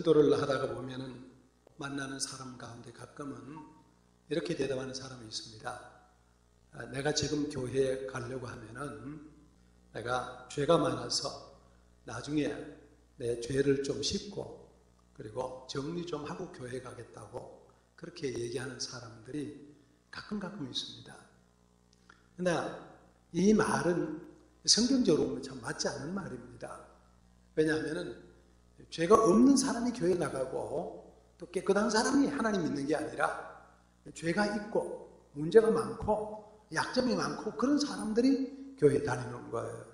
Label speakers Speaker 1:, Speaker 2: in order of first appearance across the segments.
Speaker 1: 전도를 하다가 보면은 만나는 사람 가운데 가끔은 이렇게 대답하는 사람이 있습니다. 내가 지금 교회에 가려고 하면은 내가 죄가 많아서 나중에 내 죄를 좀 씻고 그리고 정리 좀 하고 교회에 가겠다고 그렇게 얘기하는 사람들이 가끔 있습니다. 근데 이 말은 성경적으로 참 맞지 않는 말입니다. 왜냐하면은 죄가 없는 사람이 교회에 나가고 또 깨끗한 사람이 하나님 믿는 게 아니라 죄가 있고 문제가 많고 약점이 많고 그런 사람들이 교회에 다니는 거예요.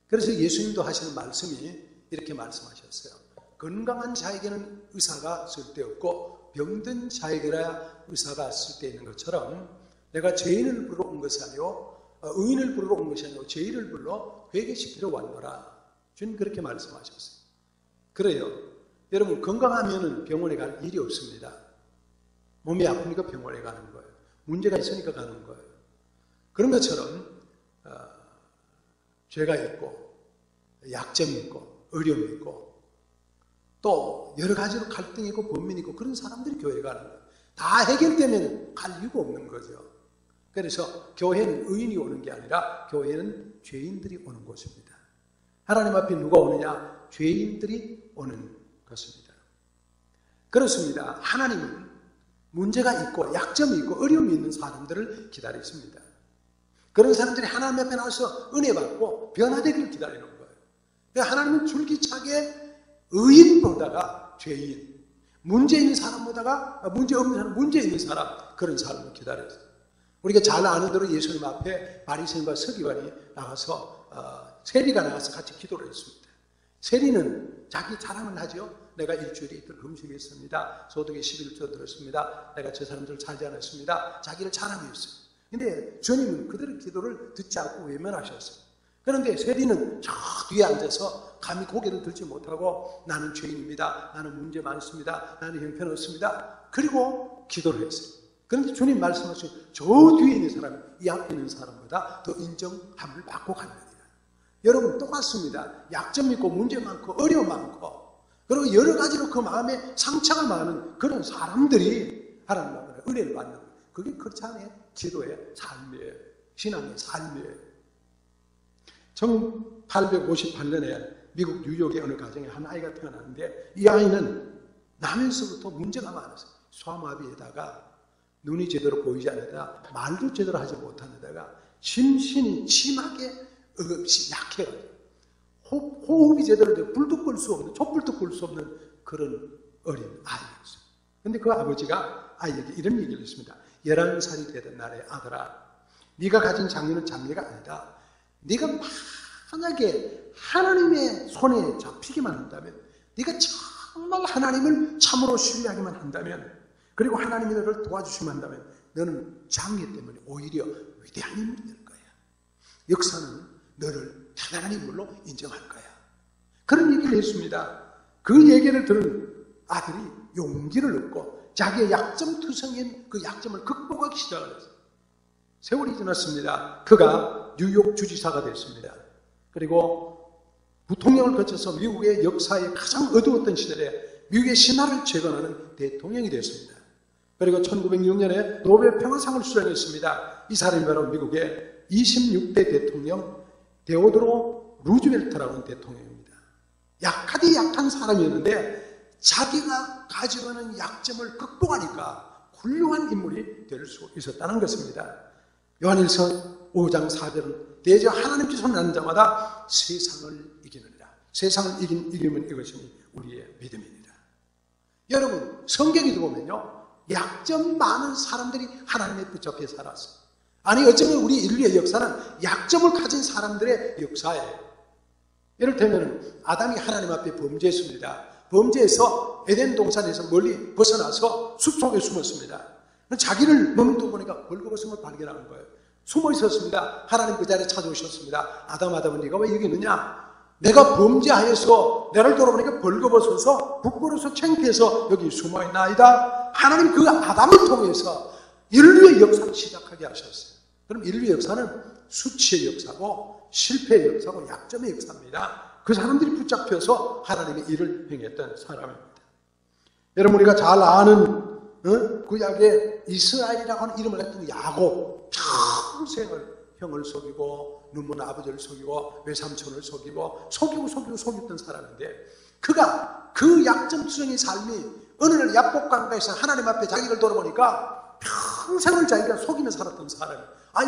Speaker 1: 그래서 예수님도 하시는 말씀이 이렇게 말씀하셨어요. 건강한 자에게는 의사가 쓸데없고 병든 자에게야 의사가 쓸데있는 것처럼 내가 죄인을 부르러 온 것이 아니요 의인을 부르러 온 것이 아니고 죄인을 불러 회개시키러 왔노라. 주님 그렇게 말씀하셨어요. 그래요. 여러분 건강하면 병원에 갈 일이 없습니다. 몸이 아프니까 병원에 가는 거예요. 문제가 있으니까 가는 거예요. 그런 것처럼 죄가 있고 약점이 있고 어려움이 있고 또 여러 가지로 갈등이 있고 범민이 있고 그런 사람들이 교회에 가는 거예요. 다 해결되면 갈 이유가 없는 거죠. 그래서 교회는 의인이 오는 게 아니라 교회는 죄인들이 오는 곳입니다. 하나님 앞에 누가 오느냐? 죄인들이 오는 것입니다. 그렇습니다. 하나님은 문제가 있고 약점이 있고 어려움이 있는 사람들을 기다리십니다. 그런 사람들이 하나님 앞에 나와서 은혜 받고 변화되기를 기다리는 거예요. 하나님은 줄기차게 의인보다가 죄인, 문제 있는 사람보다가 문제 없는 사람, 문제 있는 사람 그런 사람을 기다렸어요. 우리가 잘 아는 대로 예수님 앞에 바리새인과 서기관이 나가서 세리가 나가서 같이 기도를 했습니다. 세리는 자기 자랑을 하죠. 내가 일주일에 이틀 금식했습니다. 소득의 11조 들었습니다. 내가 저 사람들을 차지 않았습니다. 자기를 자랑했어요. 근데 주님은 그들의 기도를 듣지 않고 외면하셨어요. 그런데 세리는 저 뒤에 앉아서 감히 고개를 들지 못하고 나는 죄인입니다. 나는 문제 많습니다. 나는 형편없습니다. 그리고 기도를 했어요. 그런데 주님 말씀하신 저 뒤에 있는 사람이 이 앞에 있는 사람보다 더 인정함을 받고 갑니다. 여러분 똑같습니다. 약점 있고 문제 많고 어려움 많고 그리고 여러 가지로 그 마음에 상처가 많은 그런 사람들이 하나님 앞에 은혜를 받는 거예요. 그게 크리스찬의 기도의 삶이에요. 신앙의 삶이에요. 1858년에 미국 뉴욕의 어느 가정에 한 아이가 태어났는데 이 아이는 나면서부터 문제가 많았어요. 소아마비에다가 눈이 제대로 보이지 않는다, 말도 제대로 하지 못하는데다가 심신이 심하게 없이 약해요. 호흡이 제대로 되고 불도 끌 수 없는, 촛불도 끌 수 없는 그런 어린 아이였어요. 그런데 그 아버지가 아이에게 이런 얘기를 했습니다. 11살이 되던 날에 아들아, 네가 가진 장래는 장래가 아니다. 네가 만약에 하나님의 손에 잡히기만 한다면, 네가 정말 하나님을 참으로 신뢰하기만 한다면, 그리고 하나님이 너를 도와주시면 한다면 너는 장래 때문에 오히려 위대한 인물이 될 거야. 역사는 너를 대단한 인물로 인정할 거야. 그런 얘기를 했습니다. 그 얘기를 들은 아들이 용기를 얻고 자기의 약점투성인 그 약점을 극복하기 시작을 했어요. 세월이 지났습니다. 그가 뉴욕 주지사가 됐습니다. 그리고 부통령을 거쳐서 미국의 역사에 가장 어두웠던 시절에 미국의 신화를 재건하는 대통령이 됐습니다. 그리고 1906년에 노벨 평화상을 수상했습니다. 이 사람이 바로 미국의 26대 대통령 데오도로 루즈벨트라는 대통령입니다. 약한 사람이었는데 자기가 가지고 있는 약점을 극복하니까 훌륭한 인물이 될 수 있었다는 것입니다. 요한일서 5장 4절은 대저 하나님께서 나는 자마다 세상을 이기느니라. 세상을 이기면 이것이 우리의 믿음입니다. 여러분 성경에 보면요, 약점 많은 사람들이 하나님에 붙잡혀 살았어요. 아니 어쩌면 우리 인류의 역사는 약점을 가진 사람들의 역사예요. 이를테면 아담이 하나님 앞에 범죄했습니다. 범죄해서 에덴 동산에서 멀리 벗어나서 숲속에 숨었습니다. 자기를 머물러 보니까 벌거벗은 걸 발견한 거예요. 숨어 있었습니다. 하나님 그 자리에 찾아오셨습니다. 아담은 네가 왜 여기 있느냐? 내가 범죄하여서 나를 돌아보니까 벌거벗어서 부끄러워서 창피해서 여기 숨어있나이다. 하나님 그 아담을 통해서 인류의 역사를 시작하게 하셨어요. 그럼 인류의 역사는 수치의 역사고 실패의 역사고 약점의 역사입니다. 그 사람들이 붙잡혀서 하나님의 일을 행했던 사람입니다. 여러분 우리가 잘 아는 구약에 이스라엘이라고 하는 이름을 했던 야곱, 평생을 형을 속이고 눈먼 아버지를 속이고 외삼촌을 속이고 속였던 사람인데, 그가 그 약점투성의 삶이 어느 날 야복강가에서 하나님 앞에 자기를 돌아보니까 평생을 자기가 속이며 살았던 사람이,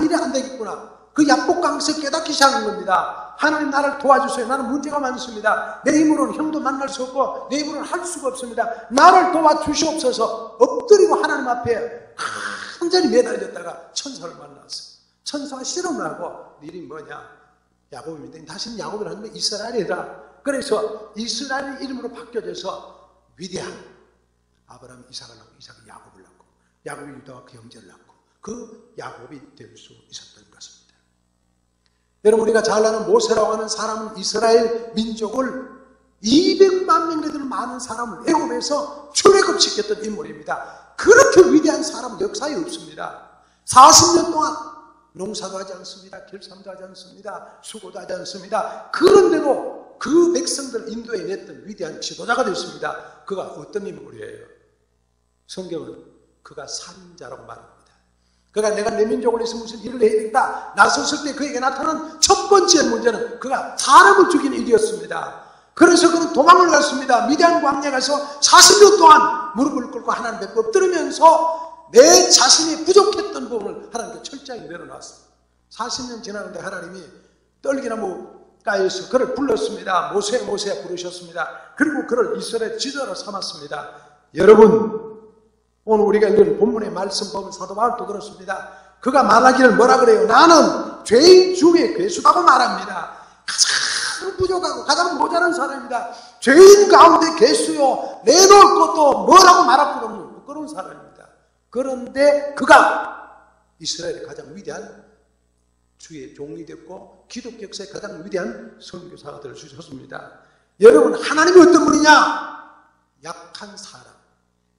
Speaker 1: 이래 안 되겠구나. 그 야복강에서 깨닫기 시작한 겁니다. 하나님 나를 도와주세요. 나는 문제가 많습니다. 내 힘으로는 형도 만날 수 없고 내 힘으로는 할 수가 없습니다. 나를 도와주시옵소서. 엎드리고 하나님 앞에 완전히 매달렸다가 천사를 만났어요. 천사가 실험을 하고, 네 이름이 뭐냐? 야곱입니다. 다시는 야곱을 하면 이스라엘이다. 그래서 이스라엘 이름으로 바뀌어져서 위대한 아브라함 이삭을 낳고, 이삭이 야곱을 낳고, 야곱이 유다와 그 형제를 낳고, 그 야곱이 될 수 있었던 것입니다. 여러분 우리가 잘 아는 모세라고 하는 사람은 이스라엘 민족을 200만 명이 되는 많은 사람을 애굽에서 출애굽시켰던 인물입니다. 그렇게 위대한 사람은 역사에 없습니다. 40년 동안 농사도 하지 않습니다. 결산도 하지 않습니다. 수고도 하지 않습니다. 그런데도 그 백성들을 인도해 냈던 위대한 지도자가 됐습니다. 그가 어떤 인물이에요? 성경은 그가 살인자라고 말합니다. 그가 내가 내 민족을 위해서 무슨 일을 해야 되겠다 나섰을 때 그에게 나타난 첫 번째 문제는 그가 사람을 죽이는 일이었습니다. 그래서 그는 도망을 갔습니다. 미디안 광야에 가서 40년 동안 무릎을 꿇고 하나님 앞에 엎드리면서 내 자신이 부족했던 부분을 하나님께 철저히 내려놨어요. 40년 지나는데 하나님이 떨기나무가에서 그를 불렀습니다. 모세 모세 부르셨습니다. 그리고 그를 이스라엘 지도자로 삼았습니다. 여러분 오늘 우리가 읽은 본문의 말씀 보면 사도 바울도 그렇습니다. 그가 말하기를 뭐라 그래요? 나는 죄인 중에 괴수라고 말합니다. 가장 부족하고 가장 모자란 사람입니다. 죄인 가운데 괴수요, 내놓을 것도 뭐라고 말할 것 없는 부끄러운 사람입니다. 그런데 그가 이스라엘의 가장 위대한 주의 종이 됐고 기독교 역사의 가장 위대한 선교사가 될 수 있었습니다. 여러분 하나님이 어떤 분이냐? 약한 사람,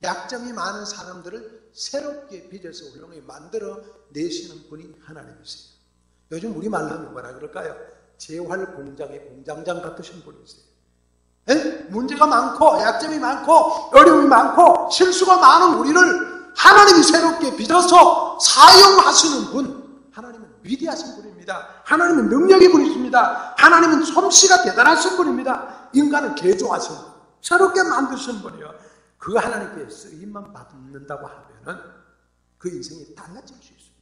Speaker 1: 약점이 많은 사람들을 새롭게 빚어서 훌륭하게 만들어 내시는 분이 하나님이세요. 요즘 우리말로 하면 뭐라 그럴까요? 재활 공장의 공장장 같으신 분이세요. 문제가 많고 약점이 많고 어려움이 많고 실수가 많은 우리를 하나님이 새롭게 빚어서 사용하시는 분, 하나님은 위대하신 분입니다. 하나님은 능력의 분이십니다. 하나님은 솜씨가 대단하신 분입니다. 인간을 개조하신 분, 새롭게 만드신 분이요. 그 하나님께 쓰임만 받는다고 하면은 그 인생이 달라질 수 있습니다.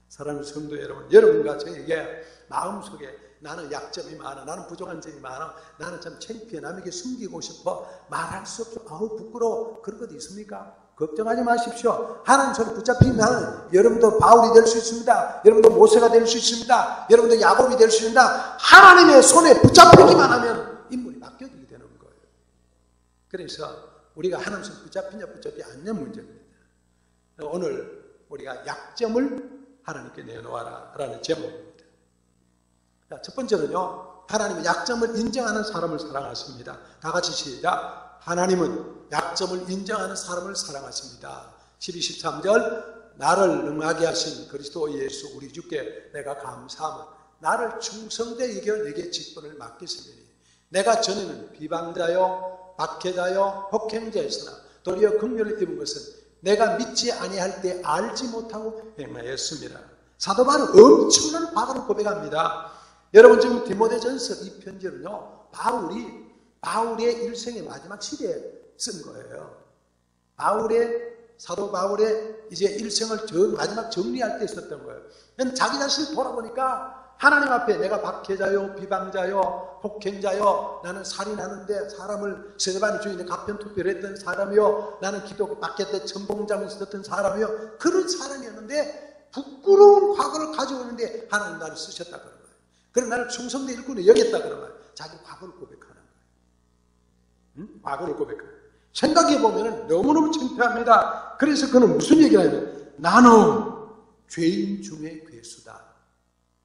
Speaker 1: 사랑하는 성도 여러분, 여러분과 저에게 마음속에 나는 약점이 많아, 나는 부족한 점이 많아, 나는 참 창피해, 남에게 숨기고 싶어, 말할 수 없어, 부끄러워, 그런 것 있습니까? 걱정하지 마십시오. 하나님 손에 붙잡히면 여러분도 바울이 될 수 있습니다. 여러분도 모세가 될 수 있습니다. 여러분도 야곱이 될 수 있습니다. 하나님의 손에 붙잡히기만 하면 인물이 바뀌어지게 되는 거예요. 그래서 우리가 하나님 손에 붙잡히냐 붙잡지 않냐 문제입니다. 오늘 우리가 약점을 하나님께 내놓아라 라는 제목입니다. 자, 첫 번째는요, 하나님은 약점을 인정하는 사람을 사랑하십니다. 다 같이 시작. 하나님은 약점을 인정하는 사람을 사랑하십니다. 12, 13절 나를 능하게 하신 그리스도 예수 우리 주께 내가 감사하며 나를 충성되게 이겨 내게 직분을 맡기시리니 내가 전에는 비방자요 박해자요 폭행자였으나 도리어 긍휼을 입은 것은 내가 믿지 아니할 때 알지 못하고 행하였습니다. 사도 바울은 엄청난 과거를 고백합니다. 여러분 지금 디모데전서 이 편지는요, 바울의 일생의 마지막 시대에 쓴 거예요. 사도 바울의 이제 일생을 마지막 정리할 때 썼던 거예요. 자기 자신을 돌아보니까 하나님 앞에 내가 박해자요, 비방자요, 폭행자요, 나는 살인하는데 사람을 세대반의 주인의 가편 투표를 했던 사람이요, 나는 기도 밖에 때 천봉자면서 듣던 사람이요, 그런 사람이었는데 부끄러운 과거를 가지고 있는데 하나님 나를 쓰셨다 그런 거예요. 그래 나를 충성된 일꾼을 여겼다 그런 거예요. 자기 과거를 고백하는 거예요. 과거를 고백하는 거예요. 생각해보면 너무너무 창피합니다. 그래서 그는 무슨 얘기를 하냐면 나는 죄인 중에 괴수다.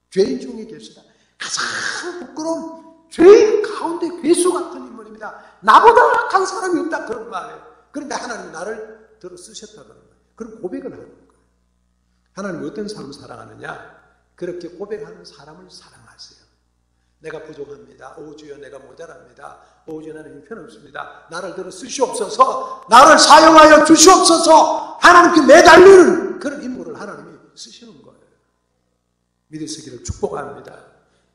Speaker 1: 죄인 중에 괴수다. 가장 부끄러운 죄인 가운데 괴수 같은 인물입니다. 나보다 악한 사람이 없다 그런 말이에요. 그런데 하나님이 나를 들어 쓰셨다 그런 거예요. 그런 고백을 하는 거예요. 하나님이 어떤 사람을 사랑하느냐? 그렇게 고백하는 사람을 사랑하세요. 내가 부족합니다. 오 주여 내가 모자랍니다. 오 주여 나는 형편없습니다. 나를 들어 쓰시옵소서. 나를 사용하여 주시옵소서. 하나님께 매달리는 그런 인물을 하나님이 쓰시는 거예요. 믿을 수 있기를 축복합니다.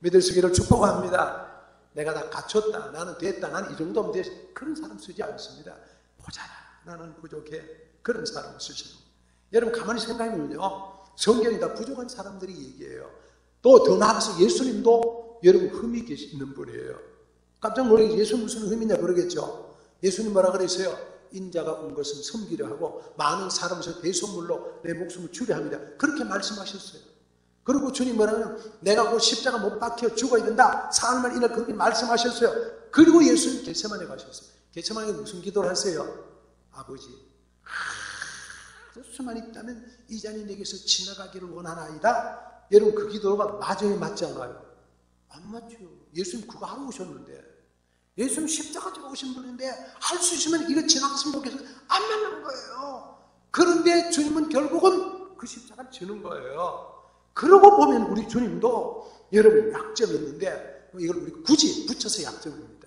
Speaker 1: 믿을 수 있기를 축복합니다. 내가 다 갖췄다. 나는 됐다. 나는 이 정도면 됐다. 그런 사람 쓰지 않습니다. 모자라. 나는 부족해. 그런 사람을 쓰시는 거예요. 여러분 가만히 생각해보면요. 성경이 다 부족한 사람들이 얘기해요. 또 더 나아가서 예수님도 여러분 흠이 있는 분이에요. 깜짝 놀라게 예수님 무슨 흠이냐 그러겠죠. 예수님 뭐라 그랬어요? 인자가 온 것은 섬기려 하고 많은 사람에서 대속물로 내 목숨을 주려 합니다. 그렇게 말씀하셨어요. 그리고 주님 뭐라면 내가 곧 십자가 못 박혀 죽어야 된다. 사흘만 이날 그렇게 말씀하셨어요. 그리고 예수님 겟세마네 가셨어요. 겟세마네 무슨 기도를 하세요? 아버지 수만 있다면 이 잔이 내게서 지나가기를 원하나이다. 여러분 그 기도가 맞아요 맞지 않아요? 안 맞죠. 예수님 그거 하러 오셨는데 예수님 십자가 지고 오신 분인데 할 수 있으면 이거 지나갔으면 좋겠어요. 안 맞는 거예요. 그런데 주님은 결국은 그 십자가를 지는 거예요. 그러고 보면 우리 주님도 여러분 약점이 있는데 이걸 우리 굳이 붙여서 약점입니다.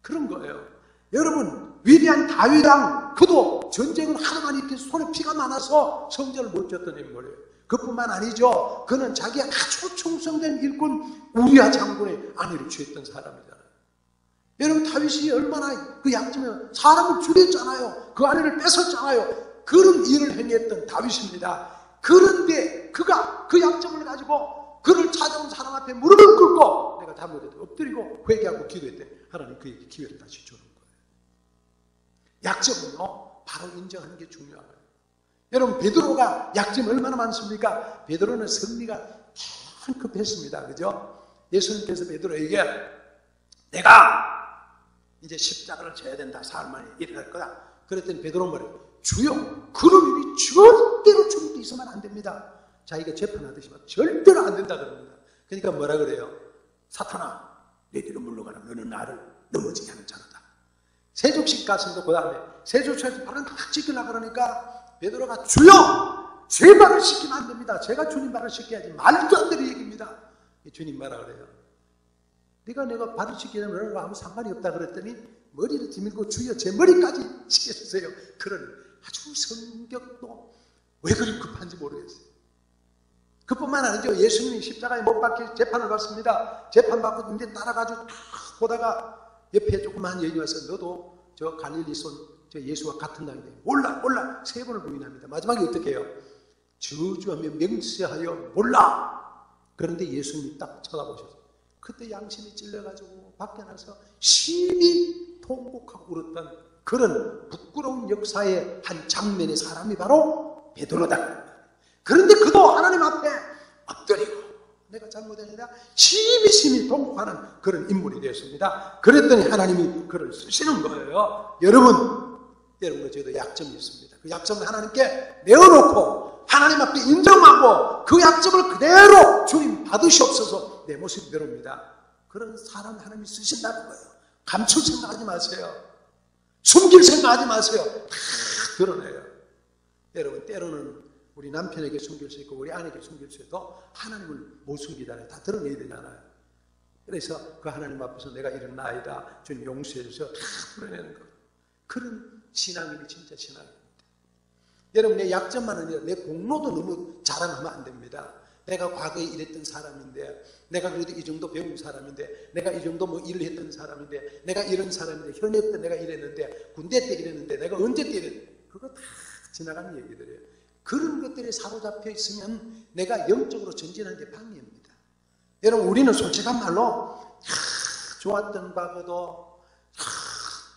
Speaker 1: 그런 거예요. 여러분 위대한 다윗왕 그도 전쟁을 하도 많이 했기 때문에 손에 피가 많아서 성전을 못 졌던 인물이에요. 그뿐만 아니죠. 그는 자기가 아주 충성된 일꾼 우리아 장군의 아내를 취했던 사람이잖아요. 여러분 다윗이 얼마나 그 약점에 사람을 죽였잖아요. 그 아내를 뺏었잖아요. 그런 일을 행했던 다윗입니다. 그런데 그가 그 약점을 가지고 그를 찾아온 사람 앞에 무릎을 꿇고 내가 잘못했다 엎드리고 회개하고 기도했대. 하나님 그에게 기회를 다시 주는 거예요. 약점은요 바로 인정하는 게 중요해요. 여러분 베드로가 약점이 얼마나 많습니까? 베드로는 승리가 참 급했습니다. 그죠? 예수님께서 베드로에게 내가 이제 십자가를 져야 된다. 사흘 만에 일어날 거다. 그랬더니 베드로는 뭐래요? 주여 그런 일이 절대로 주님께 있으면 안 됩니다. 자기가 재판하듯이 절대로 안 된다 그럽니다. 그러니까 뭐라 그래요? 사탄아 내 뒤로 물러가라. 너는 나를 넘어지게 하는 자로다. 세족식 가슴도 그 다음에 세족식에서 발은 딱 지키려고 그러니까 베드로가 주여 제 발을 씻기면 안 됩니다. 제가 주님 발을 씻겨야지. 말도 안 되는 얘기입니다. 주님 뭐라 그래요? 네가 내가 발을 씻기면 너는 아무 상관이 없다 그랬더니 머리를 뒤밀고 주여 제 머리까지 씻겨주세요. 그런 아주 성격도 왜 그리 급한지 모르겠어요. 그뿐만 아니죠. 예수님이 십자가에 못 박혀 재판을 받습니다. 재판받고 이제 따라가지고 탁 보다가 옆에 조그만 여인이 와서 너도 저 갈릴리 손 저 예수와 같은 나이인데 몰라 세 번을 부인합니다. 마지막에 어떻게 해요? 저주하며 맹세하여 몰라. 그런데 예수님이 딱 쳐다보셨어요. 그때 양심이 찔려가지고 밖에 나서 심히 통곡하고 울었던 그런 부끄러운 역사의 한 장면의 사람이 바로 베드로다. 그런데 그도 하나님 앞에 엎드리고 내가 잘못했느냐 심히 통곡하는 그런 인물이 되었습니다. 그랬더니 하나님이 그를 쓰시는 거예요. 여러분 저도 약점이 있습니다. 그 약점을 하나님께 내어놓고 하나님 앞에 인정하고 그 약점을 그대로 주님 받으시옵소서. 내 모습이 그대로입니다. 그런 사람 하나님이 쓰신다는 거예요. 감출 생각하지 마세요. 숨길 생각하지 마세요. 다 드러내요. 여러분 때로는 우리 남편에게 숨길 수 있고 우리 아내에게 숨길 수 있고 하나님을 못 숨기잖아요. 다 드러내야 되잖아요. 그래서 그 하나님 앞에서 내가 이런 나이다. 주님 용서해 주세요. 다 드러내는 거예요. 그런 신앙인이 진짜 신앙입니다. 여러분 내 약점만 아니라 내 공로도 너무 자랑하면 안 됩니다. 내가 과거에 이랬던 사람인데 내가 그래도 이 정도 배운 사람인데 내가 이 정도 뭐 일을 했던 사람인데 내가 이런 사람인데 현역 때 내가 이랬는데 군대 때 이랬는데 내가 언제 때 이랬는데 그거 다 지나가는 얘기들이에요. 그런 것들에 사로잡혀 있으면 내가 영적으로 전진하는 데 방해입니다. 여러분 우리는 솔직한 말로 좋았던 과거도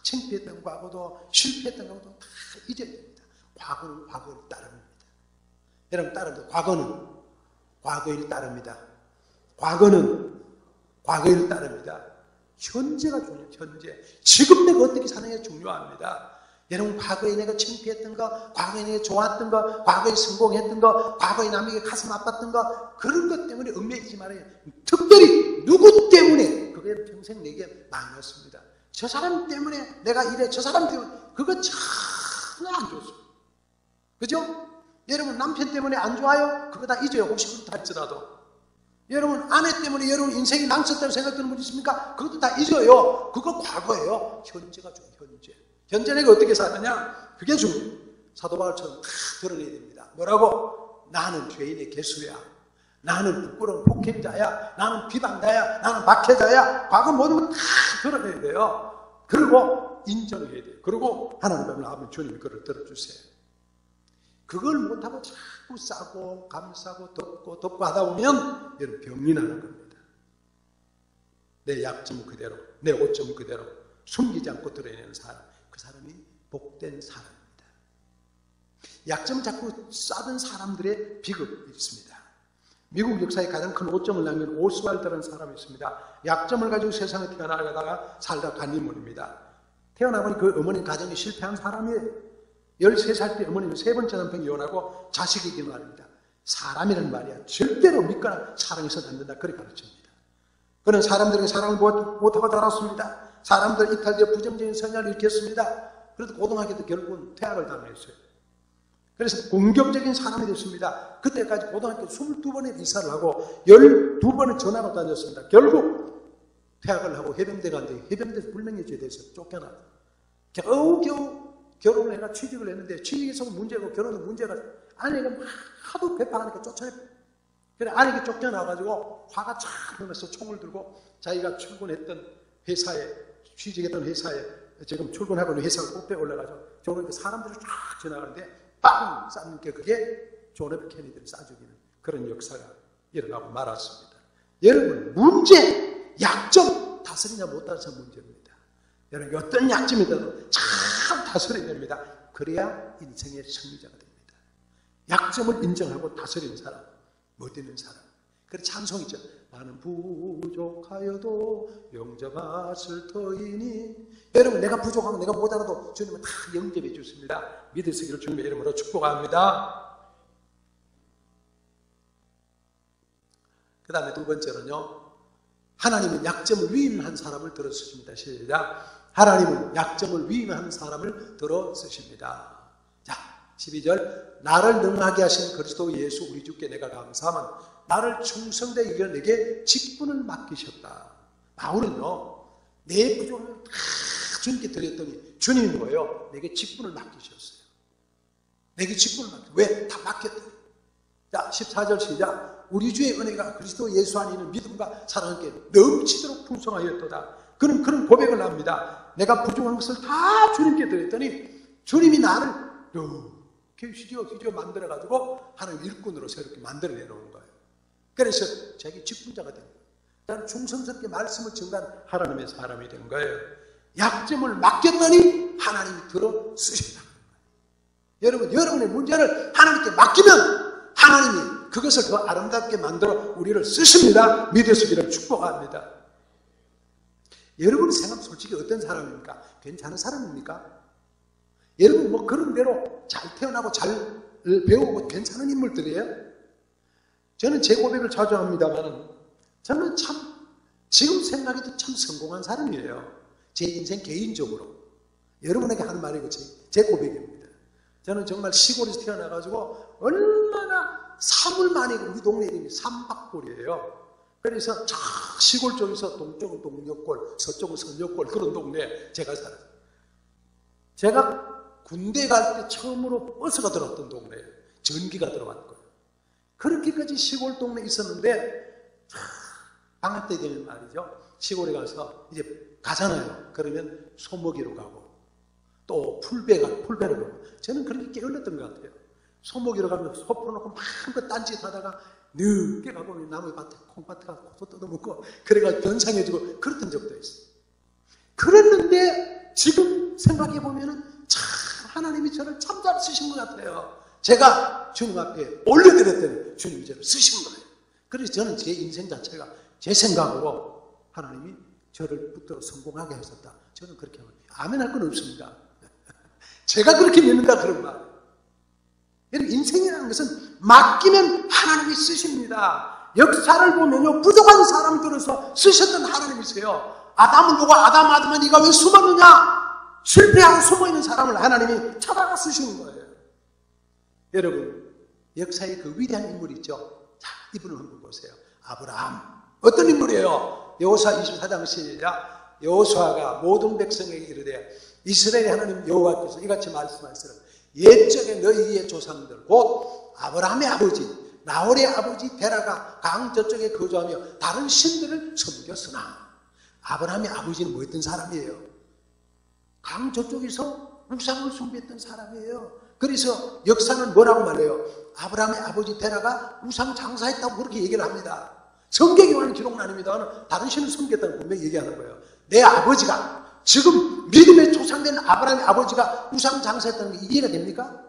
Speaker 1: 창피했던 과거도 실패했던 과거도 다 잊어야 됩니다. 과거는 과거를 따릅니다. 여러분 따릅니다. 과거는 과거를 따릅니다. 과거는 과거를 따릅니다. 현재가 중요해요. 현재. 지금 내가 어떻게 사느냐가 중요합니다. 여러분 과거에 내가 창피했던 거, 과거에 내가 좋았던 거, 과거에 성공했던 거, 과거에 남에게 가슴 아팠던 거 그런 것 때문에 얽매이지 말아요. 특별히 누구 때문에 그게 평생 내게 많았습니다. 저 사람 때문에 내가 이래 저 사람 때문에 그거 전혀 안 좋습니다. 그죠? 여러분 남편 때문에 안 좋아요? 그거 다 잊어요. 혹시 그렇다 할지라도 여러분 아내 때문에 여러분 인생이 망쳤다고 생각되는 분 있습니까? 그것도 다 잊어요. 그거 과거예요. 현재가 중요해요. 현재 내가 어떻게 사느냐? 그게 중요해요. 사도 바울처럼 다 드러내야 됩니다. 뭐라고? 나는 죄인의 개수야. 나는 부끄러운 폭행자야. 나는 비방자야. 나는 박해자야. 과거 모든 걸 다 드러내야 돼요. 그리고 인정해야 돼요. 그리고 하나님 앞에 주님이 그를 들어주세요. 그걸 못하고 자꾸 싸고 감싸고 덮고 하다 보면 여러분 병이 나는 겁니다. 내 약점 그대로, 내 오점 그대로 숨기지 않고 드러내는 사람, 그 사람이 복된 사람입니다. 약점을 자꾸 쌓던 사람들의 비극이 있습니다. 미국 역사에 가장 큰 오점을 남긴 오스왈드라는 사람이 있습니다. 약점을 가지고 세상에 태어나다가 살다 간 인물입니다. 태어나보니 그 어머니 가정이 실패한 사람이에요. 13살 때 어머니는 세 번째 남편 이혼하고 자식이기 말입니다. 사람이라는 말이야 절대로 믿거나 사랑해서는 안 된다. 그렇게 가르칩니다. 그는 사람들에게 사랑을 못하고 자랐습니다. 사람들 이탈되어 부정적인 성향을 일으켰습니다. 그래도 고등학교 때 결국은 퇴학을 당했어요. 그래서 공격적인 사람이 됐습니다. 그때까지 고등학교 22번에 이사를 하고 12번을 전학을 다녔습니다. 결국 퇴학을 하고 해병대 갔는데 해병대에서 불명예죄에 대해서 쫓겨나요. 겨우 결혼을 해가 취직을 했는데 취직에서 문제고 결혼은 문제가 아내가 막 하도 배파하니까 쫓아내요. 그래 아내가 쫓겨나가지고 화가 쫙 나면서 총을 들고 자기가 출근했던 회사에 취직했던 회사에 지금 출근하고 있는 회사를 꼭대기 올라가서 저는 사람들이 쫙 지나가는데 빵 쐈는 게 그게 존 F 케네디를 쏴죽이는 그런 역사가 일어나고 말았습니다. 여러분 문제, 약점 다스리냐 못 다스리냐 문제입니다. 여러분 어떤 약점이든 참 다스려야 됩니다. 그래야 인생의 승리자가 됩니다. 약점을 인정하고 다스리는 사람, 못 있는 사람. 그래서 찬송이죠. 나는 부족하여도 영접하실 터이니. 여러분 내가 부족하면 내가 못하라도 주님은 다 영접해 주십니다. 믿으시기를 주님의 이름으로 축복합니다. 그 다음에 두 번째는요. 하나님은 약점을 위임한 사람을 들어 쓰십니다. 시작. 하나님은 약점을 위임한 사람을 들어 쓰십니다. 자, 12절. 나를 능하게 하신 그리스도 예수 우리 주께 내가 감사함은 나를 충성되게 이겨 내게 직분을 맡기셨다. 바울은요, 내 부족을 다 주님께 드렸더니 주님이 뭐예요? 내게 직분을 맡기셨어요. 내게 직분을 맡기셨어요. 왜? 다 맡겼더니. 자, 14절 시작. 우리 주의 은혜가 그리스도 예수 안에 있는 믿음과 사랑께 넘치도록 풍성하였도다. 그는 그런 고백을 합니다. 내가 부족한 것을 다 주님께 드렸더니 주님이 나를 휘저 만들어가지고 하나님 일꾼으로 새롭게 만들어내놓은 거예요. 그래서 자기 직분자가 된 거예요. 나는 충성스럽게 말씀을 전한 하나님의 사람이 된 거예요. 약점을 맡겼더니 하나님이 들어 쓰신다. 여러분, 여러분의 문제를 하나님께 맡기면 하나님이 그것을 더 아름답게 만들어 우리를 쓰십니다. 믿으시기를 축복합니다. 여러분 생각 솔직히 어떤 사람입니까? 괜찮은 사람입니까? 여러분 뭐 그런 대로 잘 태어나고 잘 배우고 괜찮은 인물들이에요? 저는 제 고백을 자주 합니다만 저는 참 지금 생각해도 참 성공한 사람이에요. 제 인생 개인적으로. 여러분에게 하는 말이고 제 고백입니다. 저는 정말 시골에서 태어나가지고 얼마나 사물만이고 우리 동네 이름이 삼박골이에요. 그래서 저 시골 쪽에서 동쪽은 동력골, 서쪽은 선력골 그런 동네에 제가 살아요. 제가 군대 갈 때 처음으로 버스가 들어왔던 동네예요. 전기가 들어간 거예요. 그렇게까지 시골 동네에 있었는데 방학 때 되면 말이죠. 시골에 가서 이제 가잖아요. 그러면 소먹이로 가고 또 풀배로 가고 저는 그렇게 게을렀던 것 같아요. 소먹이로 가면 소 풀어놓고 마음껏 딴짓 하다가 늦게 가고 나무 밭에 콩밭에 가서 고소 뜯어먹고 그래가 변상해지고 그랬던 적도 있어요. 그랬는데 지금 생각해보면은 참 하나님이 저를 참 잘 쓰신 것 같아요. 제가 주님 앞에 올려드렸더니 주님이 저를 쓰신 거예요. 그래서 저는 제 인생 자체가 제 생각으로 하나님이 저를 붙들어 성공하게 하셨다. 저는 그렇게 합니다. 아멘 할 건 없습니다. 제가 그렇게 믿는다 그런 말. 여러분 인생이라는 것은 맡기면 하나님이 쓰십니다. 역사를 보면요 부족한 사람 들어서 쓰셨던 하나님이세요. 아담을 보고 아담아 네가 왜 숨었느냐? 실패하고 숨어있는 사람을 하나님이 찾아가 쓰시는 거예요. 여러분 역사의 그 위대한 인물이 있죠. 자, 이분을 한번 보세요. 아브라함. 어떤 인물이에요? 여호수아 24장 시작. 여호수아가 모든 백성에게 이르되 이스라엘의 하나님 여호와께서 이같이 말씀하시기를 옛적에 너희의 조상들 곧 아브라함의 아버지 나홀의 아버지 데라가 강 저쪽에 거주하며 다른 신들을 섬겼으나 아브라함의 아버지는 뭐였던 사람이에요? 강 저쪽에서 우상을 숭배했던 사람이에요. 그래서 역사는 뭐라고 말해요? 아브라함의 아버지 데라가 우상 장사했다고 그렇게 얘기를 합니다. 성경에 와는 기록은 아닙니다. 다른 신을 섬겼다고 분명히 얘기하는 거예요. 내 아버지가 지금 믿음의 조상된 아브라함의 아버지가 우상 장사했다는 게 이해가 됩니까?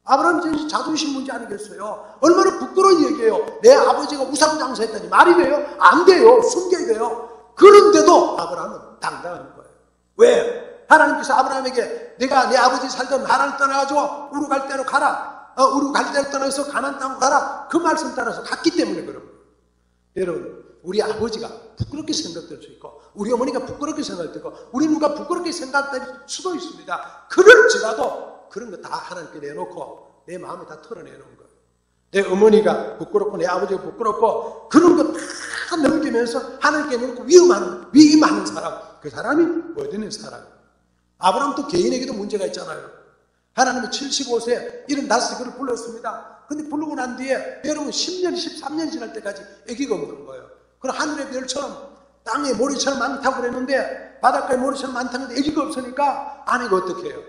Speaker 1: 아브라함이 자존심 문제 아니겠어요? 얼마나 부끄러운 얘기예요. 내 아버지가 우상 장사했다니 말이 돼요? 안 돼요. 숨겨야 돼요. 그런데도 아브라함은 당당한 거예요. 왜? 하나님께서 아브라함에게 내가 내 아버지 살던 나라를 떠나가지고 우르 갈대로 가라. 우르 갈대로 떠나서 가나안 땅으로 가라. 그 말씀 따라서 갔기 때문에 그런 거예요. 여러분, 우리 아버지가 부끄럽게 생각될 수 있고 우리 어머니가 부끄럽게 생각될 수 있고 우리 누가 부끄럽게 생각될 수도 있습니다. 그럴지라도 그런 거 다 하나님께 내놓고 내 마음에 다 털어내놓은 거예요. 내 어머니가 부끄럽고 내 아버지가 부끄럽고 그런 거 다 넘기면서 하나님께 내놓고 위임하는 사람, 그 사람이 어디는 사람이에요. 아브라함도 개인에게도 문제가 있잖아요. 하나님이 75세 75세 그를 불렀습니다. 근데 부르고 난 뒤에 여러분 10년 13년 지날 때까지 아기가 없는 거예요. 그럼 하늘의 별처럼 땅에 모래처럼 많다고 그랬는데 바닷가에 모래처럼 많다고 했는데 아기가 없으니까 아내가 어떻게 해요?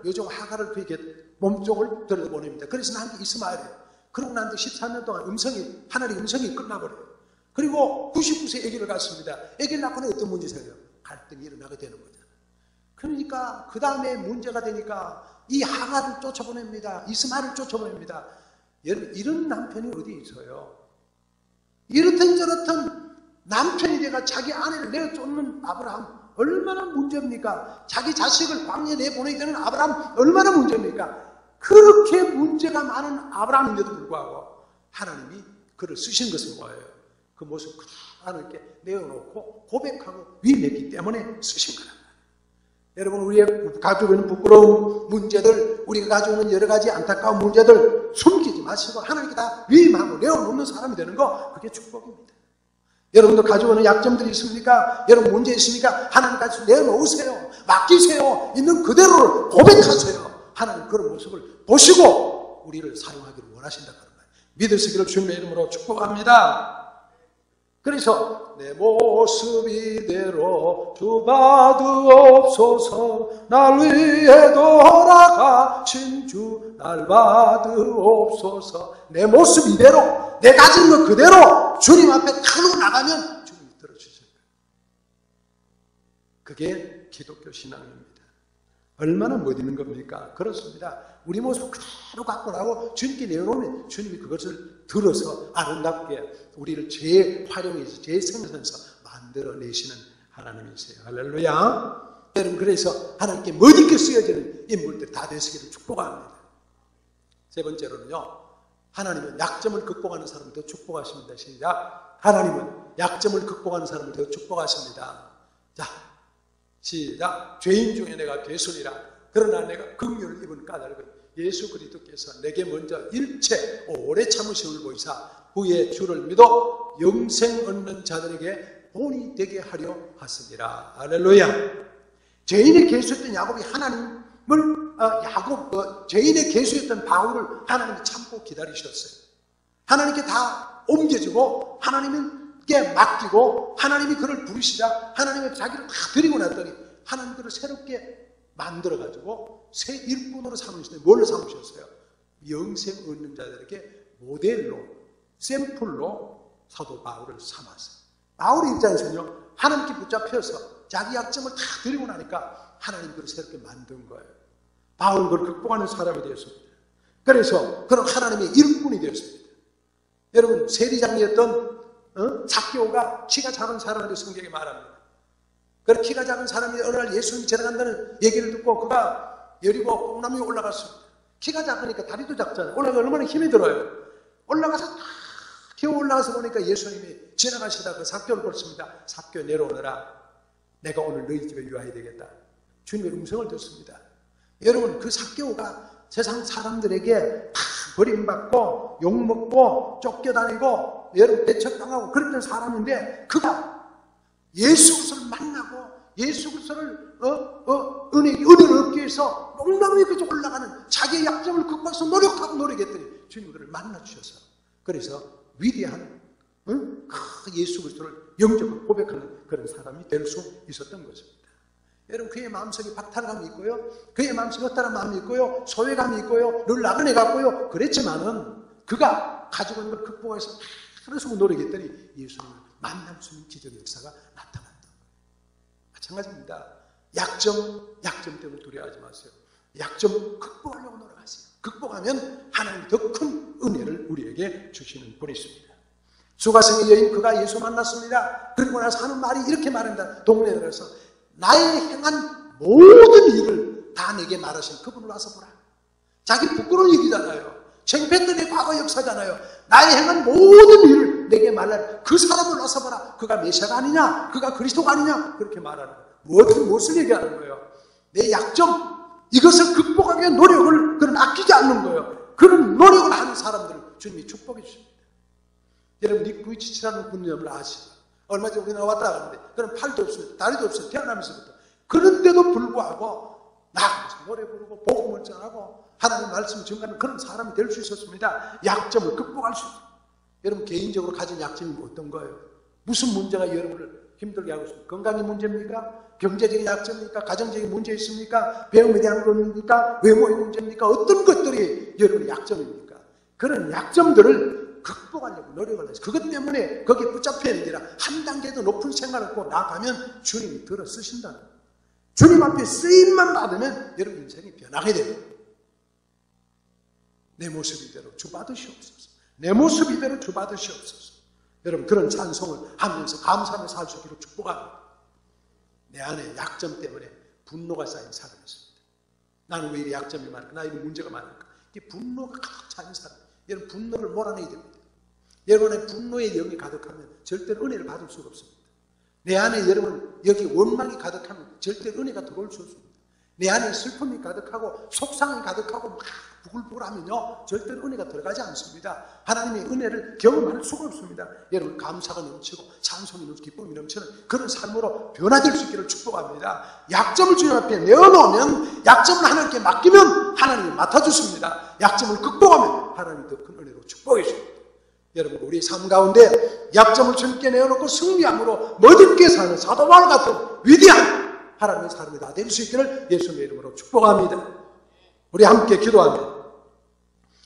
Speaker 1: 요즘 하가를 그에게 몸쪽을 들여보냅니다. 그래서 나한테 이스마엘이에요. 그러고 난 뒤 14년 동안 하늘의 음성이 끝나버려요. 그리고 99세 아기를 갖습니다. 아기를 낳고는 어떤 문제 생겨요? 갈등이 일어나게 되는 거죠. 그러니까 그 다음에 문제가 되니까 이 하가를 쫓아보냅니다. 이스마엘을 쫓아보냅니다. 여러분, 이런 남편이 어디 있어요? 이렇든 저렇든 남편이 돼가 자기 아내를 내쫓는 아브라함 얼마나 문제입니까? 자기 자식을 광야에 내보내게 되는 아브라함 얼마나 문제입니까? 그렇게 문제가 많은 아브라함인데도 불구하고 하나님이 그를 쓰신 것은 뭐예요? 그 모습 그대로 하나님께 내어놓고 고백하고 위임했기 때문에 쓰신 거랍니다. 여러분, 우리의 가지고 있는 부끄러운 문제들, 우리가 가지고 있는 여러 가지 안타까운 문제들 숨기지 마시고 하나님께 다 위임하고 내어놓는 사람이 되는 거, 그게 축복입니다. 여러분도 가지고 있는 약점들이 있습니까? 여러분 문제 있습니까? 하나님까지 내어놓으세요. 맡기세요. 있는 그대로를 고백하세요. 하나님 그런 모습을 보시고 우리를 사용하기를 원하신다 그런 거예요. 믿으시기를 주님의 이름으로 축복합니다. 그래서 내 모습 이대로 주받으옵소서. 날 위해 돌아가신 주 날 받으옵소서. 내 모습 이대로 내 가진 것 그대로 주님 앞에 탁 나가면 주님이 들어주실 거예요. 그게 기독교 신앙입니다. 얼마나 멋있는 겁니까? 그렇습니다. 우리 모습 그대로 갖고 나고 주님께 내어놓으면 주님이 그것을 들어서 아름답게 우리를 재활용해서 재생산해서 만들어내시는 하나님이세요. 할렐루야. 여러분, 그래서 하나님께 멋있게 쓰여지는 인물들 다 되시기를 축복합니다. 세 번째로는요, 하나님은 약점을 극복하는 사람을 더 축복하십니다. 시작. 하나님은 약점을 극복하는 사람을 더 축복하십니다. 자, 시작. 죄인 중에 내가 괴순이라. 그러나 내가 긍휼을 입은 까닭은 예수 그리스도께서 내게 먼저 일체 오래 참으심을 보이사 후에 주를 믿어 영생 얻는 자들에게 본이 되게 하려 하시니라. 할렐루야. 죄인의 괴수였던 야곱이 죄인의 괴수였던 바울을 하나님이 참고 기다리셨어요. 하나님께 다 옮겨주고 하나님께 맡기고 하나님이 그를 부르시자 하나님의 자기를 다 드리고 났더니 하나님 그를 새롭게 만들어가지고 새 일꾼으로 삼으시는데 뭘 삼으셨어요? 영생 얻는 자들에게 모델로 샘플로 사도 바울을 삼았어요. 바울의 입장에서는요, 하나님께 붙잡혀서 자기 약점을 다 드리고 나니까 하나님 그를 새롭게 만든 거예요. 바울은 그걸 극복하는 사람이 되었습니다. 그래서 그런 하나님의 일꾼이 되었습니다. 여러분, 세리장이었던 삭개오가 키가 작은 사람인데 성경에 말합니다. 그런 키가 작은 사람이 어느 날 예수님이 지나간다는 얘기를 듣고 그가 여리고 뽕나무에 올라갔습니다. 키가 작으니까 다리도 작잖아요. 올라가 얼마나 힘이 들어요. 올라가서 기어 올라가서 보니까 예수님이 지나가시다 그 삭개오를 부르십니다. 삭개오 내려오너라. 내가 오늘 너희 집에 유하야 되겠다. 주님의 음성을 듣습니다. 여러분, 그 삭개오가 세상 사람들에게 다 버림받고 욕먹고 쫓겨다니고 여러분 배척당하고 그랬던 사람인데 그가 예수 그리스도를 만나고 예수 그리스도를 은혜를 얻기 위해서 몽땅히 올라가는 자기의 약점을 극복해서 노력하고 노력했더니 주님 그를 만나 주셔서 그래서 위대한 예수 그리스도를 영접하고 고백하는 그런 사람이 될 수 있었던 것입니다. 여러분 그의 마음속에 박탈감이 있고요, 그의 마음속에 헛다른 마음이 있고요, 소외감이 있고요, 늘 나그네 같고요. 그랬지만은 그가 가지고 있는 걸 극복해서 그래서 노력했더니 예수님을 만날 수 있는 기적의 역사가 나타났다. 마찬가지입니다. 약점 때문에 두려워하지 마세요. 약점 극복하려고 노력하세요. 극복하면 하나님이 더 큰 은혜를 우리에게 주시는 분이 있습니다. 수가성의 여인 그가 예수 만났습니다. 그리고 나서 하는 말이 이렇게 말합니다. 동네에 들어서 나의 행한 모든 일을 다 내게 말하신 그분을 와서 보라. 자기 부끄러운 얘기잖아요. 창피했던 내 과거 역사잖아요. 나의 행한 모든 일을 내게 말하라. 그 사람을 와서 보라. 그가 메시아가 아니냐? 그가 그리스도가 아니냐? 그렇게 말하는 거예요. 무엇을 얘기하는 거예요? 내 약점, 이것을 극복하기 위한 노력을 그는 아끼지 않는 거예요. 그런 노력을 하는 사람들을 주님이 축복해 주십니다. 여러분 니꾸이치치라는 분념을 아시죠? 얼마 전에 우리나라 왔다 가는데 그는 팔도 없어요, 다리도 없어요, 태어나면서부터. 그런데도 불구하고 나가서 노래 부르고 복음을 전하고 하나님 말씀을 증거하는 그런 사람이 될 수 있었습니다. 약점을 극복할 수 있어요. 여러분 개인적으로 가진 약점이 어떤 거예요? 무슨 문제가 여러분을 힘들게 하고 있습니까? 건강의 문제입니까? 경제적인 약점입니까? 가정적인 문제 있습니까? 배움에 대한 겁니까? 외모의 문제입니까? 어떤 것들이 여러분의 약점입니까? 그런 약점들을 극복하려고 노력을 하죠. 그것 때문에 거기에 붙잡혀 있는 게 아니라 한 단계 더 높은 생각을 갖고 나가면 주님이 들어 쓰신다는 거예요. 주님 앞에 쓰임만 받으면 여러분 인생이 변하게 됩니다. 내 모습 이대로 주 받으시옵소서. 내 모습 이대로 주 받으시옵소서. 여러분 그런 찬송을 하면서 감사하며 살 수 있기를 축복합니다. 내 안에 약점 때문에 분노가 쌓인 사람이 있습니다. 나는 왜 이리 약점이 많을까? 나 이런 문제가 많을까? 이 분노가 가득 차는 사람. 여러분 분노를 몰아내야 됩니다. 여러분의 분노의 영이 가득하면 절대로 은혜를 받을 수가 없습니다. 내 안에 여러분 여기 원망이 가득하면 절대로 은혜가 들어올 수 없습니다. 내 안에 슬픔이 가득하고 속상이 가득하고 막 부글부글하면요 절대로 은혜가 들어가지 않습니다. 하나님의 은혜를 경험할 수가 없습니다. 여러분 감사가 넘치고 찬송이 넘치고 기쁨이 넘치는 그런 삶으로 변화될 수 있기를 축복합니다. 약점을 주님 앞에 내어놓으면 약점을 하나님께 맡기면 하나님이 맡아주십니다. 약점을 극복하면 하나님이 더 큰 은혜로 축복해 주십니다. 여러분 우리 삶 가운데 약점을 주님께 내어놓고 승리함으로 멋있게 사는 사도 바울 같은 위대한 하나님의 사람이 다 될 수 있기를 예수님의 이름으로 축복합니다. 우리 함께 기도합니다.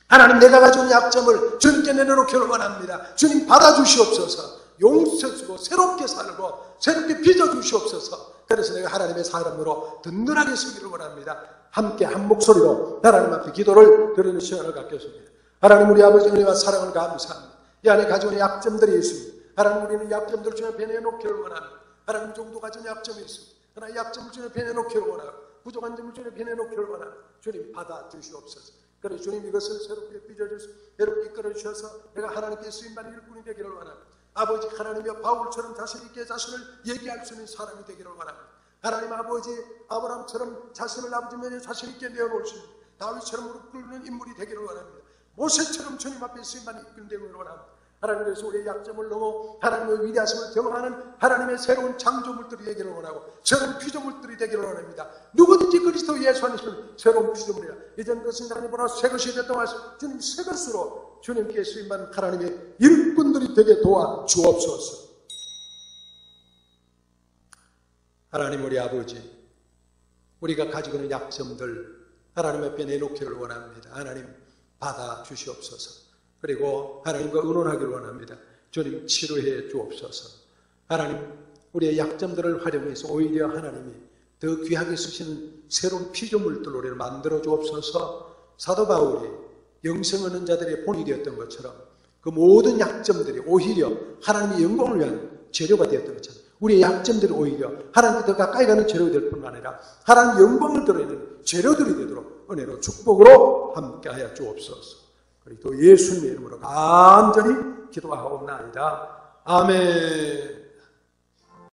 Speaker 1: 하나님 내가 가진 약점을 주님께 내려놓기를 원합니다. 주님 받아주시옵소서. 용서주고 새롭게 살고 새롭게 빚어주시옵소서. 그래서 내가 하나님의 사람으로 든든하게 서기를 원합니다. 함께 한 목소리로 하나님 앞에 기도를 드리는 시간을 갖겠습니다. 하나님 우리 아버지 은혜와 사랑을 감사합니다. 이 안에 가지고 있는 약점들이 있습니다. 하나님 우리는 약점들을 주님 앞에 내놓기를 원합니다. 하나님 정도 가진 약점이 있습니다. 하나님 약점을 주님 앞에 내놓기를 원합니다. 부족한 점을 주님 앞에 내놓기를 원합니다. 주님 받아주시옵소서. 그래서 주님 이것을 새롭게 빚어주셔서 여러분 이끌어주셔서 내가 하나님께 쓰임받는 일꾼이 되기를 원합니다. 아버지 하나님이여 바울처럼 자신 있게 자신을 얘기할 수 있는 사람이 되기를 원합니다. 하나님 아버지 아브라함처럼 자신을 아버지 면에 자신 있게 내어놓으시는 다윗처럼 무릎 꿇는 인물이 되기를 원합니다. 모세처럼 주님 앞에 쓰임받는 일꾼이 되기를 원합니다. 하나님 그래서 우리의 약점을 넘어 하나님의 위대하심을 경험하는 하나님의 새로운 창조물들이 되기를 원하고 새로운 피조물들이 되기를 원합니다. 누구든지 그리스도 예수 안에서는 새로운 피조물이라. 이전 것은 하나님 보라 새 것이 됐다고 하시고 주님 새 것으로 주님께 쓰임받는 하나님의 일꾼들이 되게 도와 주옵소서. 하나님 우리 아버지 우리가 가지고 있는 약점들 하나님 앞에 내놓기를 원합니다. 하나님 받아 주시옵소서. 그리고 하나님과 의논하기를 원합니다. 주님 치료해 주옵소서. 하나님 우리의 약점들을 활용해서 오히려 하나님이 더 귀하게 쓰시는 새로운 피조물들로 우리를 만들어 주옵소서. 사도 바울이 영생 얻는 자들의 본이 되었던 것처럼 그 모든 약점들이 오히려 하나님의 영광을 위한 재료가 되었던 것처럼 우리의 약점들이 오히려 하나님께 더 가까이 가는 재료가 될 뿐만 아니라 하나님의 영광을 드러내는 재료들이 되도록 은혜로 축복으로 함께하여 주옵소서. 그리고 또 예수님의 이름으로 간절히 기도하옵나이다. 아멘.